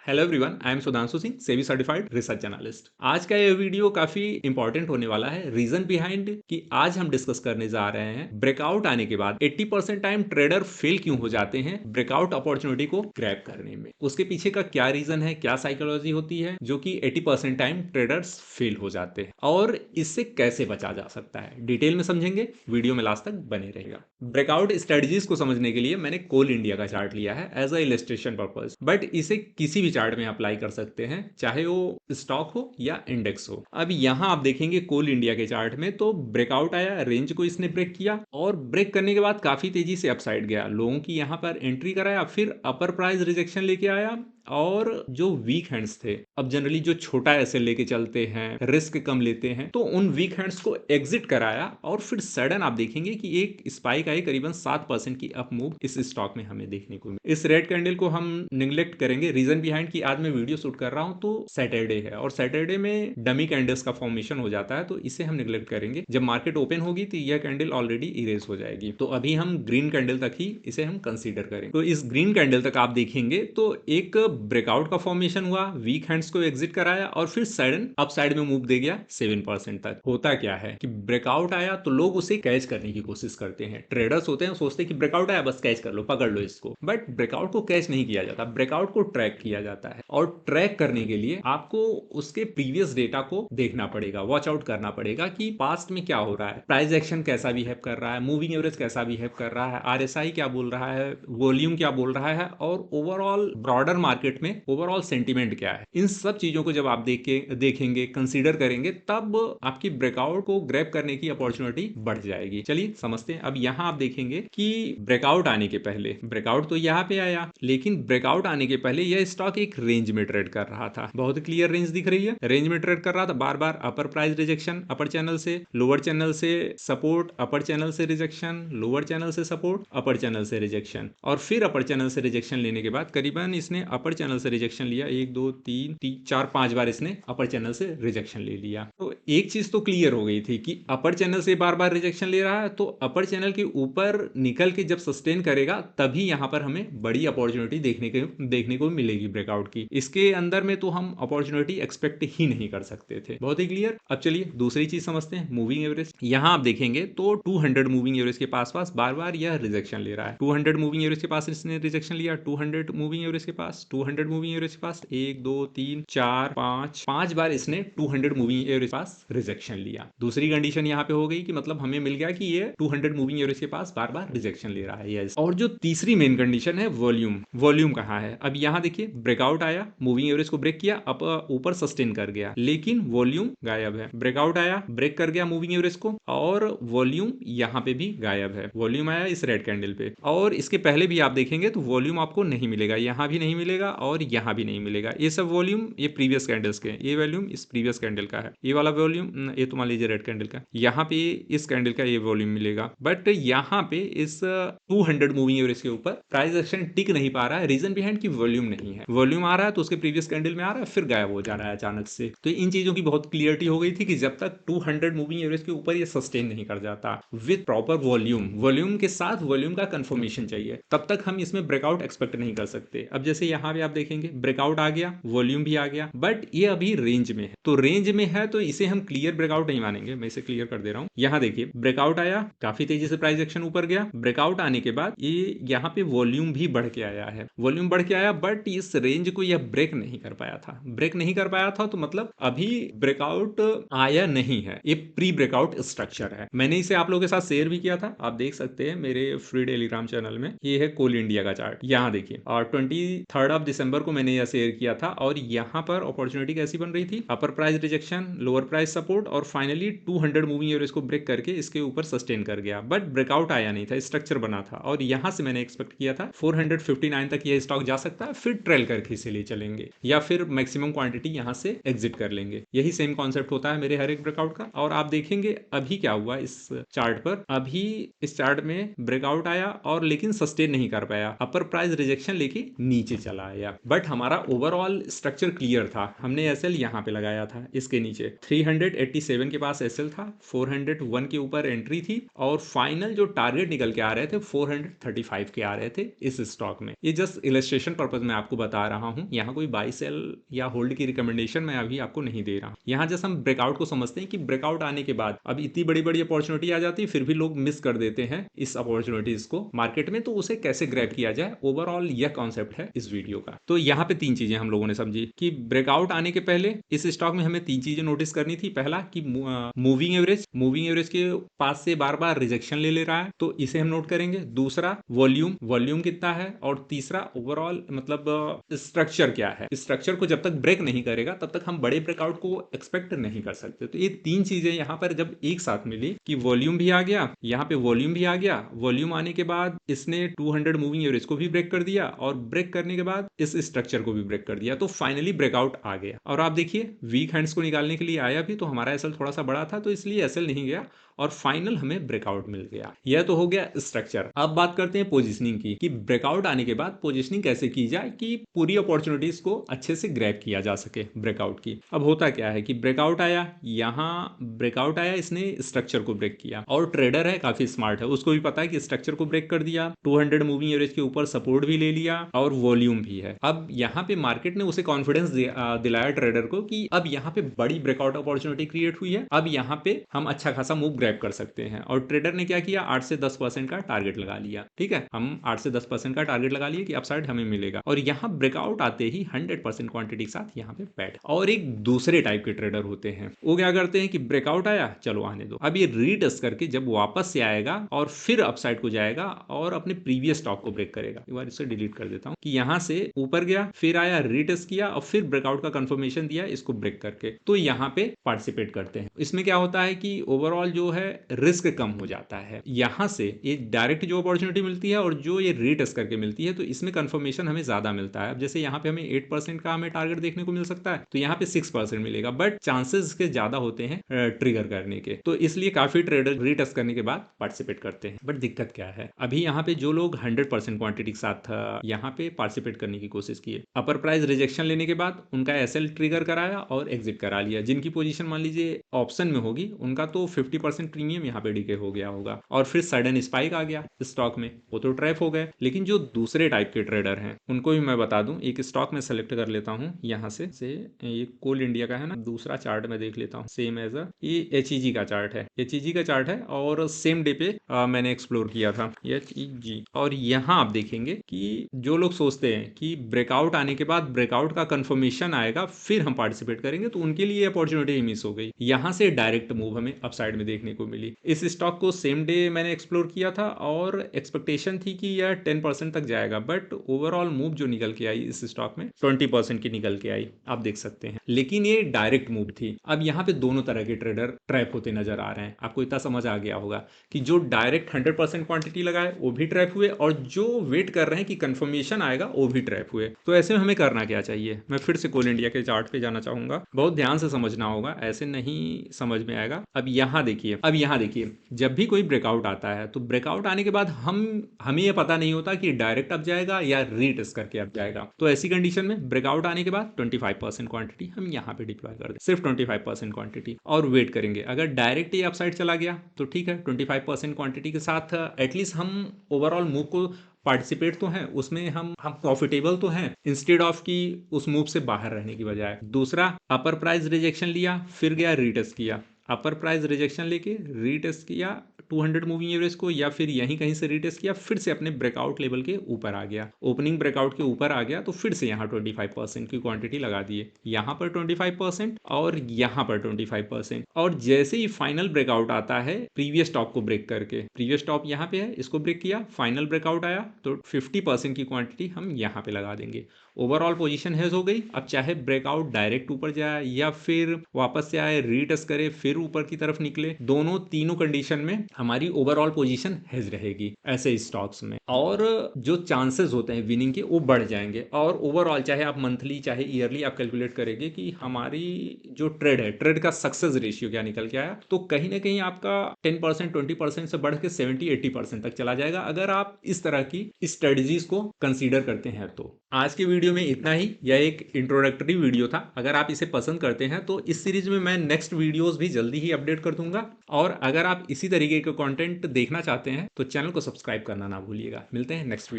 Hello everyone, I am Sudhanshu Singh, SEBI certified research analyst. आज का ये वीडियो काफी इंपॉर्टेंट होने वाला है। रीजन बिहाइंड कि आज हम डिस्कस करने जा रहे हैं ब्रेकआउट आने के बाद 80% टाइम ट्रेडर फेल क्यों हो जाते हैं ब्रेकआउट अपॉर्चुनिटी को ग्रैब करने में। उसके पीछे का क्या रीजन है, क्या साइकोलॉजी होती है जो कि 80% टाइम ट्रेडर्स फेल हो जाते हैं और इससे कैसे बचा जा सकता है, डिटेल में समझेंगे। वीडियो में लास्ट तक बने रहेगा। ब्रेकआउट स्ट्रेटजीज को समझने के लिए मैंने कोल इंडिया का चार्ट लिया है as a illustration purpose, but इसे किसी भी चार्ट में अप्लाई कर सकते हैं, चाहे वो स्टॉक हो या इंडेक्स हो। अब यहां आप देखेंगे कोल इंडिया के चार्ट में तो ब्रेकआउट आया, रेंज को इसने ब्रेक किया और ब्रेक करने के बाद काफी तेजी से अपसाइड गया। लोगों की यहां पर एंट्री कराया, फिर अपर प्राइस रिजेक्शन लेके आया और जो वीक हैंड्स थे, अब जनरली जो छोटा ऐसे लेके चलते हैं, रिस्क कम लेते हैं, तो उन वीक हैंड्स को एग्जिट कराया और फिर सडन आप देखेंगे कि एक स्पाइक आई, करीबन 7% की अप मूव इस स्टॉक में हमें देखने को मिली। इस रेड कैंडल को हम निग्लेक्ट करेंगे। रीजन बिहाइंड कि आज मैं वीडियो शूट कर रहा हूं तो सैटरडे है और सैटरडे में डमी कैंडल्स का फॉर्मेशन हो जाता है, तो इसे हम निग्लेक्ट करेंगे। जब मार्केट ओपन होगी तो यह कैंडल ऑलरेडी इरेज हो जाएगी, तो अभी हम ग्रीन कैंडल तक ही इसे हम कंसीडर करेंगे। तो इस ग्रीन कैंडल तक आप देखेंगे तो एक ब्रेकआउट का फॉर्मेशन हुआ, वीक हैंड्स को एग्जिट कराया और फिर सडन अप साइड में मूव दे गया 7% तक। होता क्या है कि ब्रेकआउट आया तो लोग उसे कैच करने की कोशिश करते हैं। ट्रेडर्स होते हैं, सोचते हैं कि ब्रेकआउट आया बस कैच कर लो, पकड़ लो इसको, बट ब्रेकआउट को कैच नहीं किया जाता, ब्रेकआउट को ट्रैक किया जाता है। और ट्रैक करने के लिए आपको उसके प्रीवियस डेटा को देखना पड़ेगा, वॉच आउट करना पड़ेगा कि पास्ट में क्या हो रहा है, प्राइस एक्शन कैसा बिहेव कर रहा है, मूविंग एवरेज कैसा बिहेव कर रहा है, आरएसआई क्या बोल रहा है, वॉल्यूम क्या बोल रहा है और ओवरऑल ब्रॉडर मार्केट में ओवरऑल सेंटीमेंट क्या है। इन सब चीजों को जब आप देखेंगे, कंसीडर करेंगे, तब आपकी ब्रेकआउट को ग्रैब करने की अपॉर्चुनिटी बढ़ जाएगी। चलिए समझते हैं। अब यहां आप देखेंगे कि ब्रेकआउट आने के पहले, ब्रेकआउट तो यहां पे आया, लेकिन ब्रेकआउट आने के पहले यह स्टॉक एक रेंज में ट्रेड कर रहा था। बहुत क्लियर रेंज दिख रही है, रेंज में ट्रेड कर रहा था। बार बार अपर प्राइस रिजेक्शन, अपर चैनल से, लोअर चैनल से सपोर्ट, अपर चैनल से रिजेक्शन, लोअर चैनल से सपोर्ट, अपर चैनल से रिजेक्शन और फिर अपर चैनल से रिजेक्शन लेने के बाद करीबन इसने अपर चैनल से रिजेक्शन लिया, 1 2 3 4 5 बार इसने अपर चैनल से रिजेक्शन ले लिया। तो एक चीज तो क्लियर हो गई थी कि अपर चैनल से बार बार रिजेक्शन ले रहा है, तो अपर चैनल के ऊपर निकल के जब सस्टेन करेगा तभी यहां पर हमें बड़ी अपॉर्चुनिटी देखने को मिलेगी ब्रेकआउट की। इसके अंदर में तो हम अपॉर्चुनिटी एक्सपेक्ट ही नहीं कर सकते थे। बहुत ही क्लियर। अब चलिए दूसरी चीज समझते हैं, मूविंग एवरेज। यहां आप देखेंगे तो 200 मूविंग एवरेज के पास बार बार यह रिजेक्शन ले रहा है। 200 मूविंग एवरेज के पास इसने रिजेक्शन लिया, 200 मूविंग एवरेज के पास, 200 मूविंग एवरेज के पास, 1 2 3 4 5 बार इसने 200 मूविंग एवरेज के पास रिजेक्शन लिया। दूसरी कंडीशन यहाँ पे हो गई कि मतलब हमें मिल गया कि ये 200 मूविंग एवरेज के पास बार बार रिजेक्शन ले रहा है। यस। और जो तीसरी मेन कंडीशन है वॉल्यूम, वॉल्यूम कहाँ है। अब यहाँ देखिए ब्रेकआउट आया, मूविंग एवरेज को ब्रेक किया, अप ऊपर सस्टेन कर गया, लेकिन वॉल्यूम गायब है। ब्रेकआउट आया, ब्रेक कर गया मूविंग एवरेज को और वॉल्यूम यहाँ पे भी गायब है। वॉल्यूम आया इस रेड कैंडल पे और इसके पहले भी आप देखेंगे तो वॉल्यूम आपको नहीं मिलेगा, यहाँ भी नहीं मिलेगा और यहाँ भी नहीं मिलेगा। ये सब वॉल्यूम ये प्रीवियस कैंडल्स के, ये वॉल्यूम इस प्रीवियस कैंडल का है, ये वाला वॉल्यूम ये तो मान लीजिए रेड कैंडल का, यहाँ पे इस कैंडल का ये वॉल्यूम मिलेगा। बट यहाँ पे इस 200 मूविंग एवरेज के ऊपर प्राइस एक्शन टिक नहीं पा रहा है। रीजन बिहाइंड की वॉल्यूम नहीं है। वॉल्यूम आ रहा है तो उसके प्रीवियस कैंडल में आ रहा है, फिर गायब हो जा रहा है अचानक से। तो इन चीजों की बहुत क्लियरिटी हो गई थी कि जब तक 200 मूविंग एवरेज के ऊपर ये सस्टेन नहीं कर जाता विद प्रॉपर वॉल्यूम, वॉल्यूम के साथ वॉल्यूम का कंफर्मेशन चाहिए, तब तक हम इसमें ब्रेकआउट एक्सपेक्ट नहीं कर सकते। अब जैसे यहाँ पे आप देखेंगे ब्रेकआउट आ गया, वॉल्यूम भी आ गया, बट ये अभी रेंज में है, तो रेंज में है तो इसे हम क्लियर ब्रेकआउट नहीं मानेंगे। मैं इसे क्लियर कर दे रहा हूं। यहाँ देखिए ब्रेकआउट आया, काफी तेजी से प्राइस एक्शन ऊपर गया, ब्रेकआउट आने के बाद ये यहाँ पे वॉल्यूम भी बढ़ के आया है, वॉल्यूम बढ़ के आया, बट इस रेंज को यह ब्रेक नहीं कर पाया था। ब्रेक नहीं कर पाया था तो मतलब अभी ब्रेकआउट आया नहीं है, ये प्री ब्रेकआउट स्ट्रक्चर है। मैंने इसे आप लोगों के साथ शेयर भी किया था, आप देख सकते हैं मेरे फ्री टेलीग्राम चैनल में। ये है कोल इंडिया का चार्ट, यहाँ देखिए, और 23 दिसंबर को मैंने यह शेयर किया था और यहाँ पर अपॉर्चुनिटी कैसी बन रही थी, upper price rejection, lower price support और फाइनली 200 मूविंग एवरेज को ब्रेक करके इसके ऊपर सस्टेन कर गया, बट ब्रेकआउट आया नहीं था, स्ट्रक्चर बना था। और यहां से मैंने एक्सपेक्ट किया था 459 तक यह स्टॉक जा सकता है, फिर ट्रेल करके इसे ले चलेंगे या फिर मैक्सिमम क्वांटिटी यहां से एग्जिट कर लेंगे। यही सेम कॉन्सेप्ट होता है मेरे हर एक ब्रेकआउट का। और आप देखेंगे अभी क्या हुआ इस चार्ट पर, अभी इस चार्ट में ब्रेकआउट आया और लेकिन सस्टेन नहीं कर पाया, अपर प्राइस रिजेक्शन लेके नीचे चला आया, बट हमारा ओवरऑल स्ट्रक्चर क्लियर था। हमने एसएल यहाँ पे लगाया था, इसके नीचे 387 के पास एसएल था, 401 के ऊपर एंट्री थी और फाइनल जो टारगेट निकल के आ रहे थे 435 के आ रहे थे इस स्टॉक में। ये जस्ट इलस्ट्रेशन पर्पज में आपको बता रहा हूँ, यहाँ कोई बाई सेल या होल्ड की रिकमेंडेशन मैं अभी आपको नहीं दे रहा। यहाँ जस्ट हम ब्रेकआउट को समझते हैं कि ब्रेकआउट आने के बाद अब इतनी बड़ी बड़ी अपॉर्चुनिटी आ जाती है, फिर भी लोग मिस कर देते हैं इस अपॉर्चुनिटीज को मार्केट में, तो उसे कैसे ग्रैब किया जाए, ओवरऑल यह कॉन्सेप्ट है इस वीडियो का। तो यहाँ पे तीन चीजें हम लोगों ने समझी कि ब्रेकआउट आने के पहले इस स्टॉक में हमें तीन चीजें नोटिस करनी थी। पहला कि मूविंग एवरेज के पास से बार बार रिजेक्शन ले रहा है, तो इसे हम नोट करेंगे। दूसरा वॉल्यूम कितना है, और तीसरा ओवरऑल मतलब स्ट्रक्चर क्या है। स्ट्रक्चर को जब तक ब्रेक नहीं करेगा तब तक हम बड़े ब्रेकआउट को एक्सपेक्ट नहीं कर सकते। तो ये तीन चीजें यहाँ पर जब एक साथ मिली कि वॉल्यूम भी आ गया, यहाँ पे वॉल्यूम भी आ गया, वॉल्यूम आने के बाद इसने 200 मूविंग एवरेज को भी ब्रेक कर दिया और ब्रेक करने के बाद इस स्ट्रक्चर को भी ब्रेक कर दिया, तो फाइनली ब्रेकआउट आ गया। और आप देखिए वीक हैंड्स को निकालने के लिए आया भी, तो हमारा एसएल थोड़ा सा बड़ा था तो इसलिए एसएल नहीं गया और फाइनल हमें ब्रेकआउट मिल गया। यह तो हो गया स्ट्रक्चर। अब बात करते हैं पोजीशनिंग की कि ब्रेकआउट आने के बाद पोजीशनिंग कैसे की जाए कि पूरी अपॉर्चुनिटीज को अच्छे से ग्रैब किया जा सके ब्रेकआउट की। अब होता क्या है कि ब्रेकआउट आया, यहाँ ब्रेकआउट आया, इसने स्ट्रक्चर को ब्रेक किया और ट्रेडर है काफी स्मार्ट है, उसको भी पता है कि स्ट्रक्चर को ब्रेक कर दिया, 200 मूविंग एवरेज के ऊपर सपोर्ट भी ले लिया और वॉल्यूम भी है। अब यहाँ पे मार्केट ने उसे कॉन्फिडेंस दिलाया ट्रेडर को कि अब यहाँ पे बड़ी ब्रेकआउट अपॉर्चुनिटी क्रिएट हुई है, अब यहाँ पे हम अच्छा खासा मूव ग्रैब कर सकते हैं। और ट्रेडर ने क्या किया, 8 से 10% का टारगेट लगा लिया। ठीक है, हम 8 से 10% का टारगेट लगा लिए कि अपसाइड हमें मिलेगा, और यहाँ ब्रेकआउट आते ही 100% क्वांटिटी के साथ यहाँ पे बैठ। और एक दूसरे टाइप के ट्रेडर होते हैं, वो क्या करते हैं कि ब्रेकआउट आया, चलो आने दो, अब ये रीटेस्ट करके जब वापस से आएगा और फिर अपसाइड को जाएगा और अपने प्रीवियस स्टॉक को ब्रेक करेगा। एक बार इसे डिलीट कर देता हूं कि यहां से ऊपर गया, फिर आया, रीटेस्ट किया और फिर ब्रेकआउट का कंफर्मेशन दिया इसको ब्रेक करके, तो यहां पे पार्टिसिपेट करते हैं। इसमें क्या होता है कि ओवरऑल जो है रिस्क कम हो जाता है। यहां से ये डायरेक्ट जो अपॉर्चुनिटी मिलती है और जो ये रीटेस्ट करके मिलती है, तो इसमें कंफर्मेशन हमें ज्यादा मिलता है। अब जैसे यहाँ पे हमें 8% का हमें टारगेट देखने को मिल सकता है, तो यहाँ पे 6% मिलेगा, बट चांसेस इसके ज्यादा होते हैं ट्रिगर करने के, तो इसलिए काफी ट्रेडर रीटेस्ट करने के बाद पार्टिसिपेट करते हैं। बट दिक्कत क्या है, अभी यहाँ पे जो लोग 100% क्वांटिटी के साथ यहाँ पे पार्टिसिपेट करने की कोशिश किए, अपर प्राइस रिजेक्शन लेने के बाद उनका एसएल ट्रिगर कराया और एग्जिट करा लिया। जिनकी पोजीशन मान लीजिए ऑप्शन में होगी, उनका तो 50% प्रीमियम यहाँ पे डीके हो गया होगा और फिर सडन स्पाइक आ गया स्टॉक में, वो तो ट्रैप हो गए। लेकिन जो दूसरे टाइप के ट्रेडर हैं उनको भी मैं बता दूं, एक स्टॉक में सेलेक्ट कर लेता हूं यहाँ से ये कोल इंडिया का है ना, दूसरा चार्ट में देख लेता हूँ, सेम एज ये HEG का चार्ट है, HEG का चार्ट है और सेम डे पे मैंने एक्सप्लोर किया था HEG। और यहाँ आप देखेंगे कि जो लोग सोचते हैं कि ब्रेकआउट आने के बाद ब्रेकआउट का कंफर्मेशन आएगा फिर हम पार्टिसिपेट करेंगे, तो उनके लिए अपॉर्चुनिटी ही मिस हो गई। यहाँ से डायरेक्ट मूव हमें अपसाइड में देखने को मिली। इस स्टॉक को सेम डे मैंने एक्सप्लोर किया था और एक्सपेक्टेशन थी कि यह 10% तक जाएगा, बट ओवरऑल मूव जो निकल के आई इस स्टॉक में 20% की निकल के आई, आप देख सकते हैं। लेकिन ये डायरेक्ट मूव थी। अब यहाँ पे दोनों तरह के ट्रेडर ट्रैप होते नजर आ रहे हैं। आपको इतना समझ आ गया होगा कि जो डायरेक्ट 100% क्वांटिटी लगाए वो भी ट्रैप हुए, और जो वेट कर रहे हैं कि कंफर्मेशन आएगा वो भी ट्रैप हुए। तो ऐसे में हमें करना क्या चाहिए, मैं फिर से कोल इंडिया के चार्ट पे जाना चाहूंगा, बहुत ध्यान से समझना होगा, ऐसे नहीं समझ में आएगा। अब यहाँ देखिए जब भी कोई ब्रेकआउट आता है, तो ब्रेकआउट आने के बाद हमें यह पता नहीं होता कि डायरेक्ट अप जाएगा या रीटेस्ट करके अप जाएगा। तो ऐसी कंडीशन में ब्रेकआउट आने के बाद 25% क्वांटिटी हम यहाँ पे डिप्लॉय कर दें, सिर्फ 25% क्वांटिटी, और वेट करेंगे। अगर डायरेक्ट ही अपसाइड चला गया तो ठीक है, 25% क्वांटिटी के साथ एटलीस्ट हम ओवरऑल मूव को पार्टिसिपेट तो हैं उसमें, हम प्रॉफिटेबल तो हैं, इंस्टेड ऑफ कि उस मूव से बाहर रहने की बजाय। दूसरा, अपर प्राइस रिजेक्शन लिया, फिर गया रीटेस्ट किया, अपर प्राइस रिजेक्शन लेके रीटेस्ट किया 200 मूविंग एवरेज को, या फिर यहीं कहीं से रीटेस्ट किया, फिर से अपने ब्रेकआउट लेवल के ऊपर आ गया, ओपनिंग ब्रेकआउट के ऊपर आ गया, तो फिर से यहाँ 25% की क्वांटिटी लगा दिए, यहाँ पर 25% और यहाँ पर 25%। और जैसे ही फाइनल ब्रेकआउट आता है प्रीवियस स्टॉप को ब्रेक करके, प्रीवियस स्टॉप यहाँ पे है, इसको ब्रेक किया, फाइनल ब्रेकआउट आया, तो 50% की क्वांटिटी हम यहाँ पे लगा देंगे। ओवरऑल पोजीशन हेज हो गई। अब चाहे ब्रेकआउट डायरेक्ट ऊपर जाए या फिर वापस से आए, रीटेस्ट करे, फिर ऊपर की तरफ निकले, तीनों कंडीशन में हमारी ओवरऑल पोजीशन हेज रहेगी ऐसे स्टॉक्स में, और जो चांसेस होते हैं विनिंग के वो बढ़ जाएंगे। और ओवरऑल चाहे आप मंथली चाहे ईयरली आप कैलकुलेट करेंगे कि हमारी जो ट्रेड है, ट्रेड का सक्सेस रेशियो क्या निकल के आया, तो कहीं ना कहीं आपका 10% 20% से बढ़ के 70-80% तक चला जाएगा अगर आप इस तरह की स्ट्रेटजीज को कंसीडर करते हैं। तो आज के वीडियो में इतना ही। यह एक इंट्रोडक्टरी वीडियो था। अगर आप इसे पसंद करते हैं तो इस सीरीज में मैं नेक्स्ट वीडियोस भी जल्दी ही अपडेट कर दूंगा। और अगर आप इसी तरीके के कंटेंट देखना चाहते हैं तो चैनल को सब्सक्राइब करना ना भूलिएगा। मिलते हैं नेक्स्ट वीडियो।